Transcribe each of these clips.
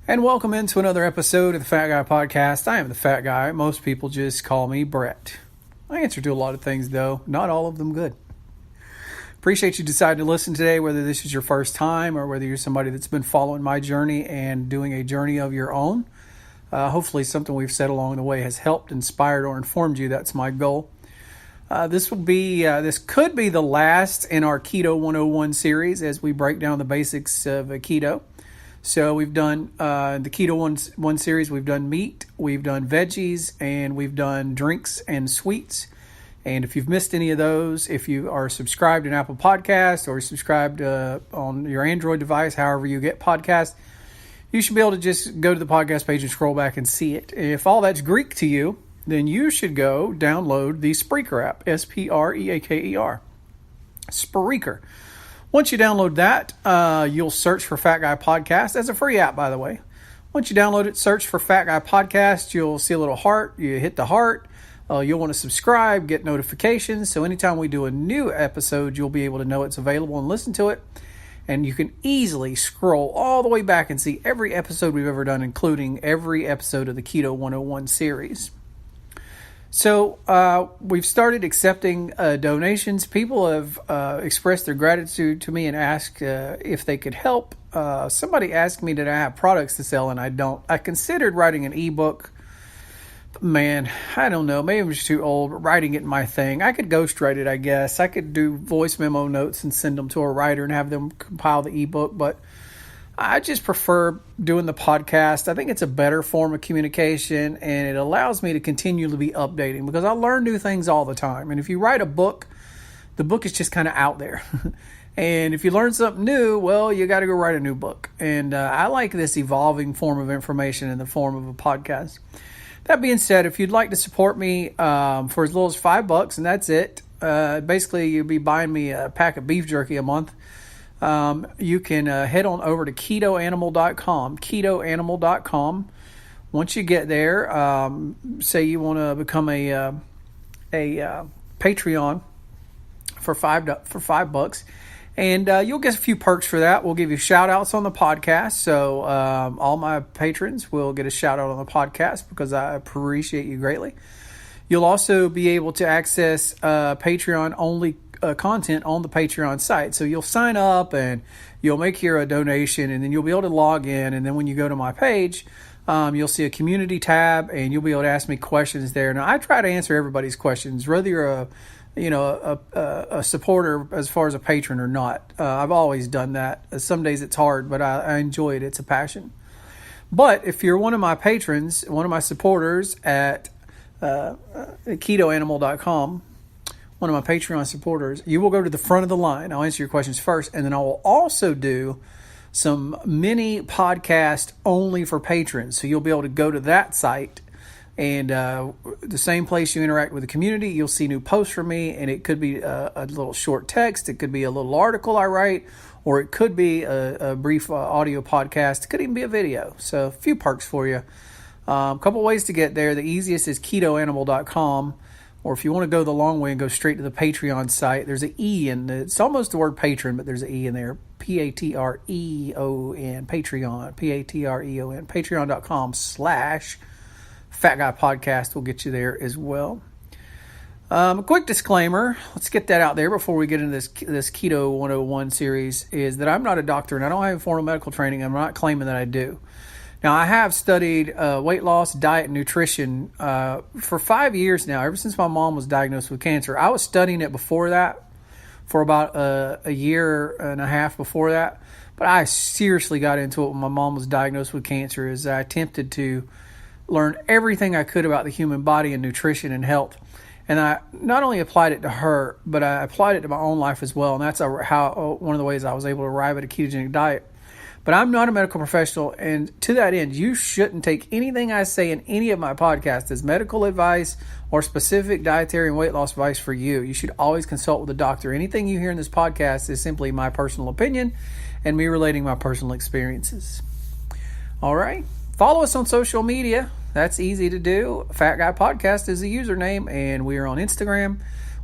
And welcome into another episode of the Fat Guy Podcast. I am the Fat Guy. Most people just call me Brett. I answer to a lot of things, though. Not all of them good. Appreciate you deciding to listen today, whether this is your first time or whether you're somebody that's been following my journey and doing a journey of your own. Hopefully something we've said along the way has helped, inspired, or informed you. That's my goal. This could be the last in our Keto 101 series as we break down the basics of keto. So we've done the Keto 1 series, we've done meat, we've done veggies, and we've done drinks and sweets. And if you've missed any of those, if you are subscribed in Apple Podcasts or subscribed on your Android device, however you get podcasts, you should be able to just go to the podcast page and scroll back and see it. If all that's Greek to you, then you should go download the Spreaker app, S-P-R-E-A-K-E-R. Spreaker. Once you download that, you'll search for Fat Guy Podcast. That's a free app, by the way. Once you download it, search for Fat Guy Podcast. You'll see a little heart. You hit the heart. You'll want to subscribe, get notifications. So anytime we do a new episode, you'll be able to know it's available and listen to it. And you can easily scroll all the way back and see every episode we've ever done, including every episode of the Keto 101 series. So we've started accepting donations. People have expressed their gratitude to me and asked if they could help. Somebody asked me, did I have products to sell? And I don't. I considered writing an ebook. Man, I don't know. Maybe I'm just too old. Writing it my thing. I could ghostwrite it, I guess. I could do voice memo notes and send them to a writer and have them compile the ebook. But I just prefer doing the podcast. I think it's a better form of communication, and it allows me to continually be updating because I learn new things all the time. And if you write a book, the book is just kind of out there. And if you learn something new, well, you got to go write a new book. And I like this evolving form of information in the form of a podcast. That being said, if you'd like to support me for as little as $5, and that's it, basically you'll be buying me a pack of beef jerky a month. You can head on over to ketoanimal.com, ketoanimal.com. Once you get there, say you want to become a Patreon for $5, and you'll get a few perks for that. We'll give you shout outs on the podcast. So all my patrons will get a shout out on the podcast because I appreciate you greatly. You'll also be able to access Patreon only content on the Patreon site. So you'll sign up and you'll make your donation, and then you'll be able to log in. And then when you go to my page, you'll see a community tab, and you'll be able to ask me questions there. Now I try to answer everybody's questions, whether you're a supporter as far as a patron or not. I've always done that. Some days it's hard, but I enjoy it. It's a passion. But if you're one of my patrons, one of my supporters at ketoanimal.com, one of my Patreon supporters, you will go to the front of the line. I'll answer your questions first, and then I will also do some mini podcast only for patrons. So you'll be able to go to that site, and the same place you interact with the community, you'll see new posts from me, and it could be a little short text, it could be a little article I write, or it could be a brief audio podcast. It could even be a video. So a few perks for you. A couple ways to get there. The easiest is ketoanimal.com. Or if you want to go the long way and go straight to the Patreon site, there's an E in it. It's almost the word patron, but there's an E in there. P-A-T-R-E-O-N, Patreon, P-A-T-R-E-O-N, patreon.com/Fat Guy Podcast will get you there as well. A quick disclaimer, let's get that out there before we get into this Keto 101 series, is that I'm not a doctor and I don't have formal medical training. I'm not claiming that I do. Now, I have studied weight loss, diet, and nutrition for 5 years now, ever since my mom was diagnosed with cancer. I was studying it before that, for about a year and a half before that. But I seriously got into it when my mom was diagnosed with cancer, as I attempted to learn everything I could about the human body and nutrition and health. And I not only applied it to her, but I applied it to my own life as well. And that's how one of the ways I was able to arrive at a ketogenic diet. But I'm not a medical professional, and to that end, you shouldn't take anything I say in any of my podcasts as medical advice or specific dietary and weight loss advice for you. You should always consult with a doctor. Anything you hear in this podcast is simply my personal opinion and me relating my personal experiences. All right. Follow us on social media. That's easy to do. Fat Guy Podcast is the username, and we are on Instagram,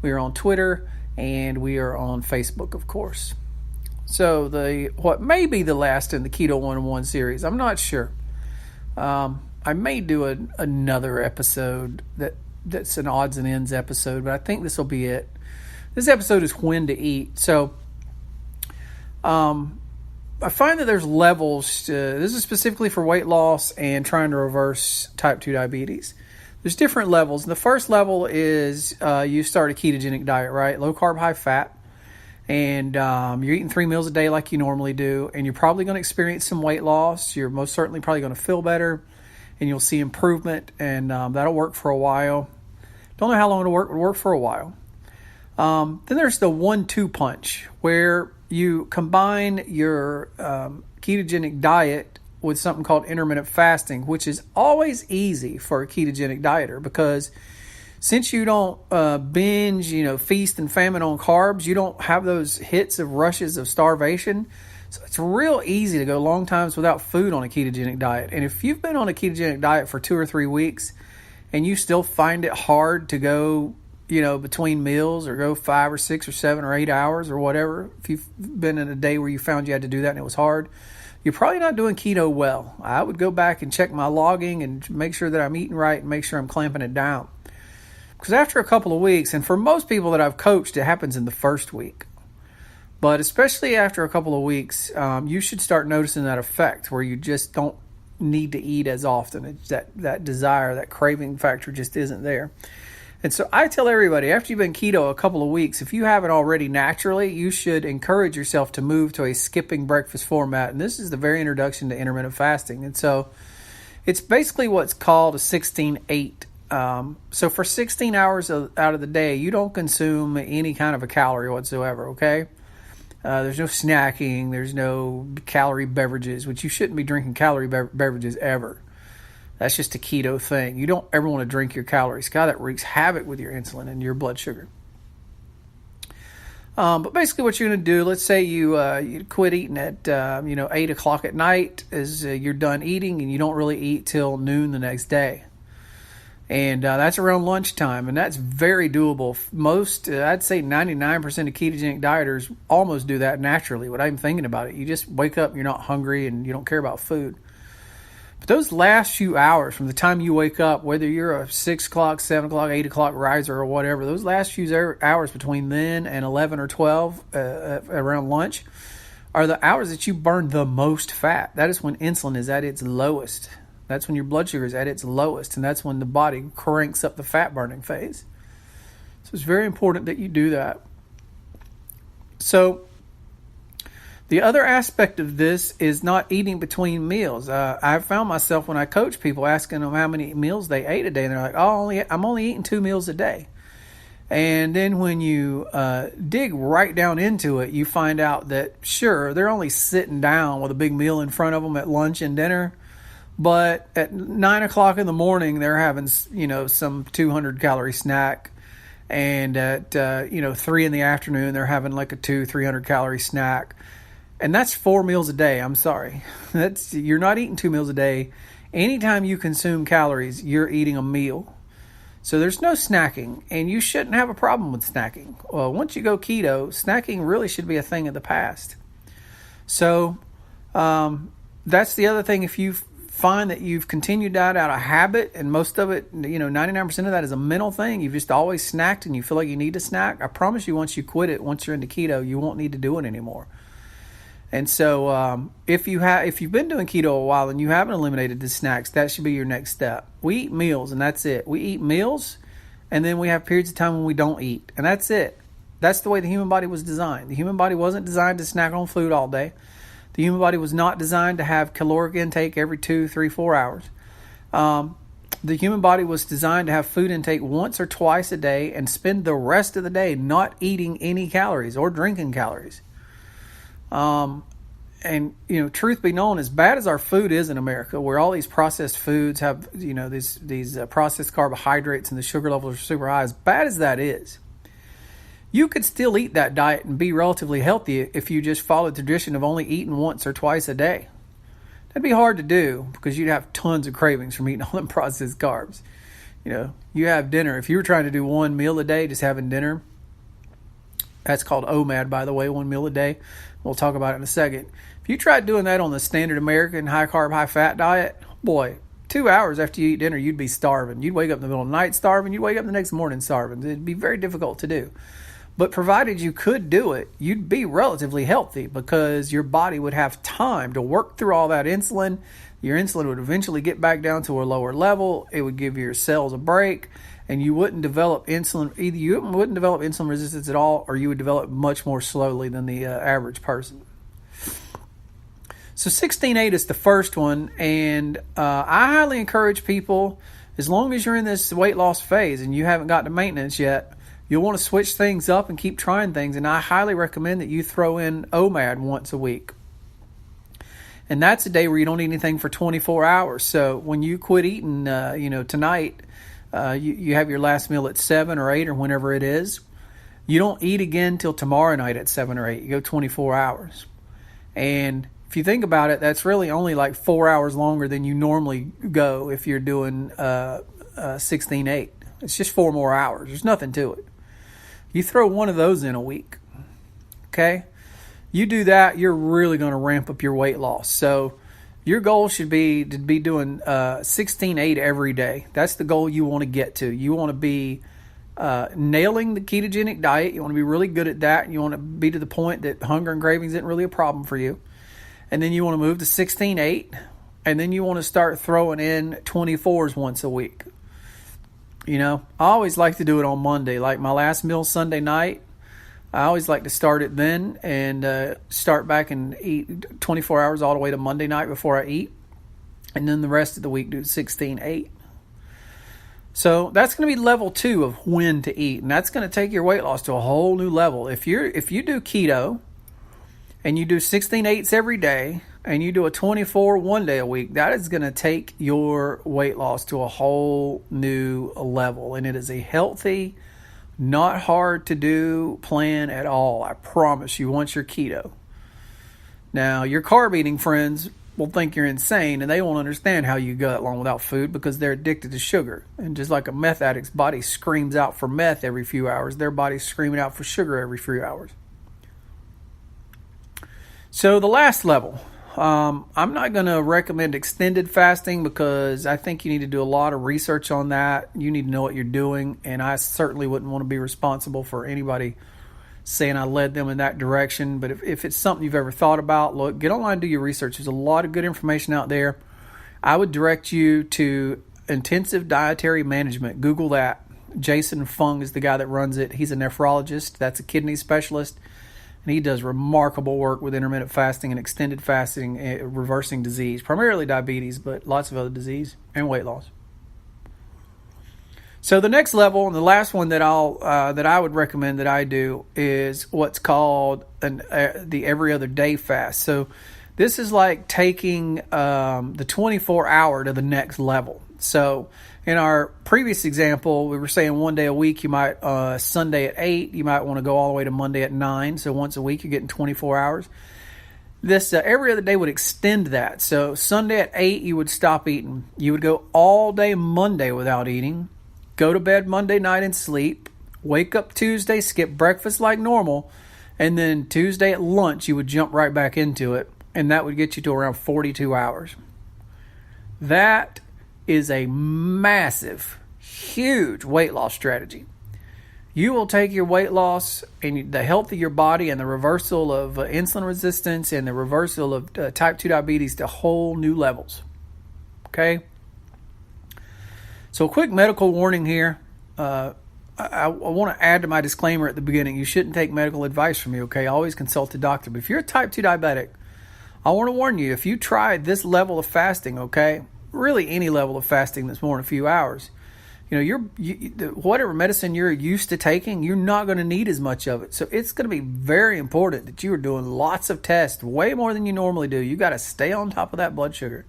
we are on Twitter, and we are on Facebook, of course. So what may be the last in the Keto 101 series, I'm not sure. I may do another episode that's an odds and ends episode, but I think this will be it. This episode is when to eat. So I find that there's levels. This is specifically for weight loss and trying to reverse type 2 diabetes. There's different levels. And the first level is you start a ketogenic diet, right? Low carb, high fat. And you're eating 3 meals a day like you normally do. And you're probably going to experience some weight loss. You're most certainly probably going to feel better. And you'll see improvement. And that'll work for a while. Don't know how long it'll work, but it'll work for a while. Then there's the 1-2 punch, where you combine your ketogenic diet with something called intermittent fasting, which is always easy for a ketogenic dieter, because since you don't binge, feast and famine on carbs, you don't have those hits of rushes of starvation. So it's real easy to go long times without food on a ketogenic diet. And if you've been on a ketogenic diet for 2 or 3 weeks and you still find it hard to go between meals or go 5 or 6 or 7 or 8 hours or whatever, if you've been in a day where you found you had to do that and it was hard, you're probably not doing keto well. I would go back and check my logging and make sure that I'm eating right and make sure I'm clamping it down. Because after a couple of weeks, and for most people that I've coached, it happens in the first week. But especially after a couple of weeks, you should start noticing that effect where you just don't need to eat as often. It's that desire, that craving factor just isn't there. And so I tell everybody, after you've been keto a couple of weeks, if you haven't already naturally, you should encourage yourself to move to a skipping breakfast format. And this is the very introduction to intermittent fasting. And so it's basically what's called a 16-8. So for 16 hours out of the day, you don't consume any kind of a calorie whatsoever, okay? There's no snacking. There's no calorie beverages, which you shouldn't be drinking calorie beverages ever. That's just a keto thing. You don't ever want to drink your calories. God, that wreaks havoc with your insulin and your blood sugar. But basically what you're going to do, let's say you quit eating at 8 o'clock at night as you're done eating, and you don't really eat till noon the next day. And that's around lunchtime, and that's very doable. Most, I'd say 99% of ketogenic dieters almost do that naturally without even thinking about it. You just wake up, you're not hungry, and you don't care about food. But those last few hours from the time you wake up, whether you're a 6 o'clock, 7 o'clock, 8 o'clock riser or whatever, those last few hours between then and 11 or 12 around lunch are the hours that you burn the most fat. That is when insulin is at its lowest. That's when your blood sugar is at its lowest, and that's when the body cranks up the fat burning phase. So it's very important that you do that. So the other aspect of this is not eating between meals. I found myself when I coach people asking them how many meals they ate a day, and they're like, I'm only eating 2 meals a day. And then when you dig right down into it, you find out that, sure, they're only sitting down with a big meal in front of them at lunch and dinner, but at 9 o'clock in the morning, they're having, some 200-calorie snack. And at, 3 in the afternoon, they're having like a 300-calorie snack. And that's 4 meals a day. I'm sorry. You're not eating 2 meals a day. Anytime you consume calories, you're eating a meal. So there's no snacking, and you shouldn't have a problem with snacking. Well, once you go keto, snacking really should be a thing of the past. So that's the other thing. If you find that you've continued that out of habit, and most of it, 99% of that is a mental thing. You've just always snacked and you feel like you need to snack. I promise you, once you quit it, once you're into keto, you won't need to do it anymore. And so if you've been doing keto a while and you haven't eliminated the snacks, that should be your next step. We eat meals, and that's it. We eat meals, and then we have periods of time when we don't eat, and that's it. That's the way the human body was designed. The human body wasn't designed to snack on food all day. The human body was not designed to have caloric intake every 2, 3, 4 hours. The human body was designed to have food intake once or twice a day and spend the rest of the day not eating any calories or drinking calories. And truth be known, as bad as our food is in America, where all these processed foods have, these processed carbohydrates and the sugar levels are super high, as bad as that is, you could still eat that diet and be relatively healthy if you just followed the tradition of only eating once or twice a day. That'd be hard to do because you'd have tons of cravings from eating all them processed carbs. You have dinner. If you were trying to do 1 meal a day, just having dinner, that's called OMAD, by the way, 1 meal a day. We'll talk about it in a second. If you tried doing that on the standard American high-carb, high-fat diet, boy, 2 hours after you eat dinner, you'd be starving. You'd wake up in the middle of the night starving. You'd wake up the next morning starving. It'd be very difficult to do. But provided you could do it, you'd be relatively healthy because your body would have time to work through all that insulin. Your insulin would eventually get back down to a lower level. It would give your cells a break, and you wouldn't develop insulin. Either you wouldn't develop insulin resistance at all, or you would develop much more slowly than the average person. So 16-8 is the first one, and I highly encourage people, as long as you're in this weight loss phase and you haven't got to maintenance yet, you'll want to switch things up and keep trying things, and I highly recommend that you throw in OMAD once a week. And that's a day where you don't eat anything for 24 hours. So when you quit eating, tonight, you have your last meal at 7 or 8 or whenever it is. You don't eat again till tomorrow night at 7 or 8. You go 24 hours. And if you think about it, that's really only like 4 hours longer than you normally go if you're doing 16-8. It's just 4 more hours. There's nothing to it. You throw one of those in a week, okay? You do that, you're really going to ramp up your weight loss. So your goal should be to be doing 16-8 every day. That's the goal you want to get to. You want to be nailing the ketogenic diet. You want to be really good at that. You want to be to the point that hunger and cravings isn't really a problem for you. And then you want to move to 16-8. And then you want to start throwing in 24s once a week. You know, I always like to do it on Monday. Like my last meal Sunday night, I always like to start it then and start back and eat 24 hours all the way to Monday night before I eat. And then the rest of the week do 16-8. So that's going to be level 2 of when to eat. And that's going to take your weight loss to a whole new level. If you do keto and you do 16-8s every day and you do a 24 one day a week, that is going to take your weight loss to a whole new level. And it is a healthy, not hard to do plan at all. I promise you, once you're keto. Now, your carb eating friends will think you're insane and they won't understand how you go that long without food because they're addicted to sugar. And just like a meth addict's body screams out for meth every few hours, their body's screaming out for sugar every few hours. So the last level, I'm not going to recommend extended fasting because I think you need to do a lot of research on that. You need to know what you're doing, and I certainly wouldn't want to be responsible for anybody saying I led them in that direction. But if it's something you've ever thought about, look, get online and do your research. There's a lot of good information out there. I would direct you to Intensive Dietary Management. Google that. Jason Fung is the guy that runs it. He's a nephrologist. That's a kidney specialist. And he does remarkable work with intermittent fasting and extended fasting, reversing disease, primarily diabetes, but lots of other disease and weight loss. So the next level and the last one that I would recommend that I do is what's called the every other day fast. So this is like taking the 24-hour to the next level. So in our previous example, we were saying one day a week, you might, Sunday at 8, you might want to go all the way to Monday at 9. So once a week, you're getting 24 hours. This every other day would extend that. So Sunday at 8, you would stop eating. You would go all day Monday without eating, go to bed Monday night and sleep, wake up Tuesday, skip breakfast like normal, and then Tuesday at lunch, you would jump right back into it, and that would get you to around 42 hours. That is a massive, huge weight loss strategy. You will take your weight loss and the health of your body and the reversal of insulin resistance and the reversal of type 2 diabetes to whole new levels. Okay? So a quick medical warning here. I want to add to my disclaimer at the beginning. You shouldn't take medical advice from me, okay? Always consult a doctor. But if you're a type 2 diabetic, I want to warn you, if you try this level of fasting, okay, really any level of fasting that's more than a few hours, whatever medicine you're used to taking, you're not going to need as much of it. So it's going to be very important that you are doing lots of tests, way more than you normally do. You got to stay on top of that blood sugar.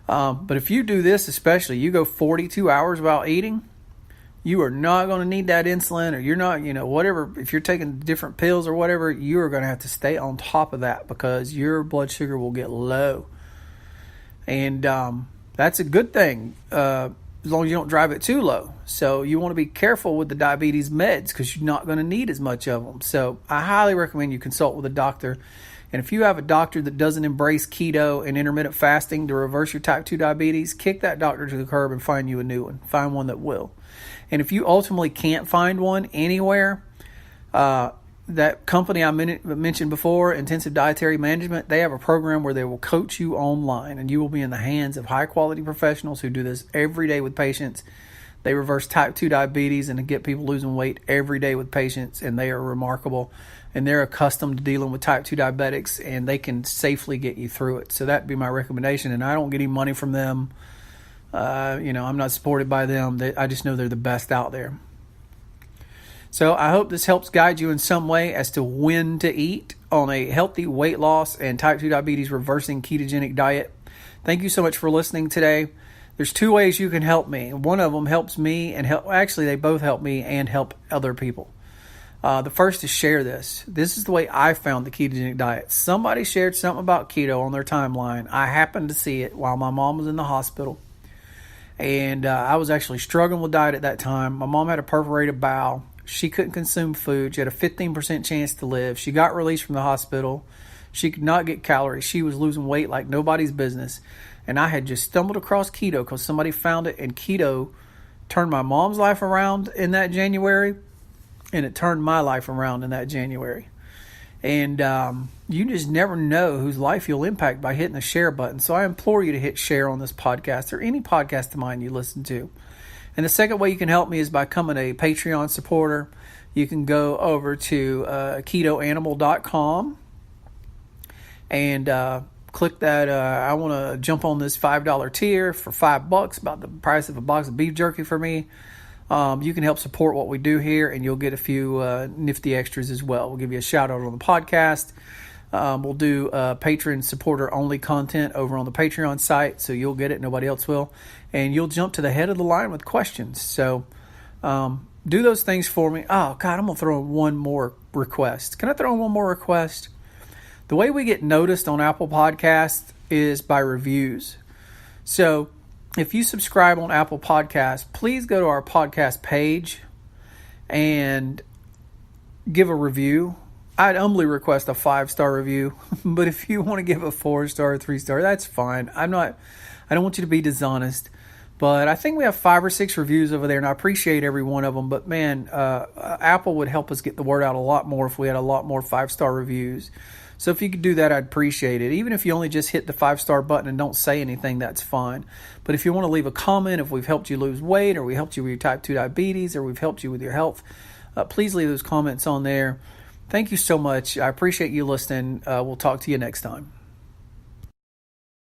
But if you do this, especially, you go 42 hours without eating, you are not going to need that insulin, or you're not, whatever. If you're taking different pills or whatever, you are going to have to stay on top of that because your blood sugar will get low. And that's a good thing as long as you don't drive it too low. So you want to be careful with the diabetes meds because you're not going to need as much of them. So I highly recommend you consult with a doctor And if you have a doctor that doesn't embrace keto and intermittent fasting to reverse your type 2 diabetes, kick that doctor to the curb and find you a new one. Find one that will. And if you ultimately can't find one anywhere, that company I mentioned before, Intensive Dietary Management, they have a program where they will coach you online, and you will be in the hands of high-quality professionals who do this every day with patients. They reverse type 2 diabetes and get people losing weight every day with patients, and they are remarkable. And they're accustomed to dealing with type 2 diabetics, and they can safely get you through it. So that'd be my recommendation. And I don't get any money from them. I'm not supported by them. I just know they're the best out there. So I hope this helps guide you in some way as to when to eat on a healthy weight loss and type 2 diabetes reversing ketogenic diet. Thank you so much for listening today. There's 2 ways you can help me. One of them helps me and they both help me and help other people. The first is share this. This is the way I found the ketogenic diet. Somebody shared something about keto on their timeline. I happened to see it while my mom was in the hospital. And I was actually struggling with diet at that time. My mom had a perforated bowel. She couldn't consume food. She had a 15% chance to live. She got released from the hospital. She could not get calories. She was losing weight like nobody's business. And I had just stumbled across keto because somebody found it. And keto turned my mom's life around in that January. And it turned my life around in that January. And you just never know whose life you'll impact by hitting the share button. So I implore you to hit share on this podcast or any podcast of mine you listen to. And the second way you can help me is by becoming a Patreon supporter. You can go over to ketoanimal.com and click that. I want to jump on this $5 tier for $5, about the price of a box of beef jerky for me. You can help support what we do here, and you'll get a few nifty extras as well. We'll give you a shout out on the podcast. We'll do patron supporter only content over on the Patreon site, so you'll get it. Nobody else will. And you'll jump to the head of the line with questions. So do those things for me. Oh, God, I'm going to throw in one more request. Can I throw in one more request? The way we get noticed on Apple Podcasts is by reviews. So if you subscribe on Apple Podcasts, please go to our podcast page and give a review. I'd humbly request a 5-star review, but if you want to give a 4-star, 3-star, that's fine. I don't want you to be dishonest, but I think we have 5 or 6 reviews over there, and I appreciate every one of them. But man, Apple would help us get the word out a lot more if we had a lot more 5-star reviews. So if you could do that, I'd appreciate it. Even if you only just hit the 5-star button and don't say anything, that's fine. But if you want to leave a comment, if we've helped you lose weight, or we helped you with your type 2 diabetes, or we've helped you with your health, please leave those comments on there. Thank you so much. I appreciate you listening. We'll talk to you next time.